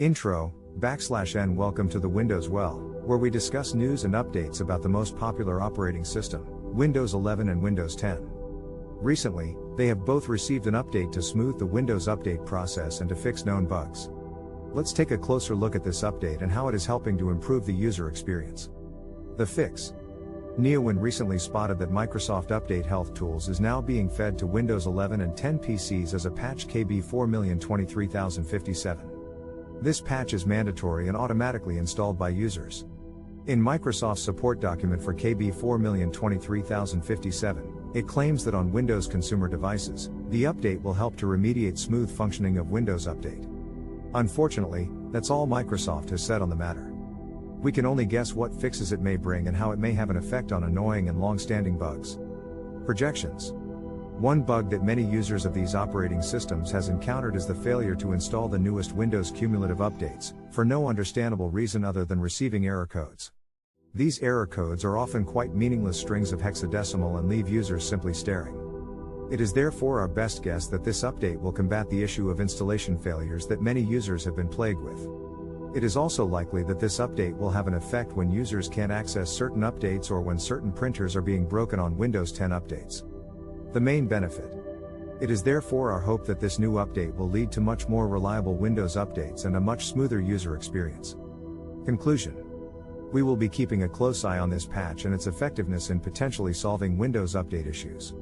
Intro, /n Welcome to the Windows Well, where we discuss news and updates about the most popular operating system, Windows 11 and Windows 10. Recently, they have both received an update to smooth the Windows update process and to fix known bugs. Let's take a closer look at this update and how it is helping to improve the user experience. The fix. Neowin recently spotted that Microsoft Update Health Tools is now being fed to Windows 11 and 10 PCs as a patch KB 4023057. This patch is mandatory and automatically installed by users. In Microsoft's support document for KB 4023057, it claims that on Windows consumer devices, the update will help to remediate smooth functioning of Windows Update. Unfortunately, that's all Microsoft has said on the matter. We can only guess what fixes it may bring and how it may have an effect on annoying and long-standing bugs. Projections. One bug that many users of these operating systems has encountered is the failure to install the newest Windows cumulative updates, for no understandable reason other than receiving error codes. These error codes are often quite meaningless strings of hexadecimal and leave users simply staring. It is therefore our best guess that this update will combat the issue of installation failures that many users have been plagued with. It is also likely that this update will have an effect when users can't access certain updates or when certain printers are being broken on Windows 10 updates. The main benefit. It is therefore our hope that this new update will lead to much more reliable Windows updates and a much smoother user experience. Conclusion. We will be keeping a close eye on this patch and its effectiveness in potentially solving Windows update issues.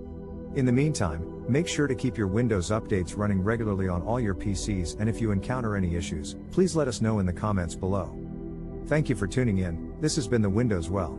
In the meantime, make sure to keep your Windows updates running regularly on all your PCs, and if you encounter any issues, please let us know in the comments below. Thank you for tuning in. This has been the Windows Well.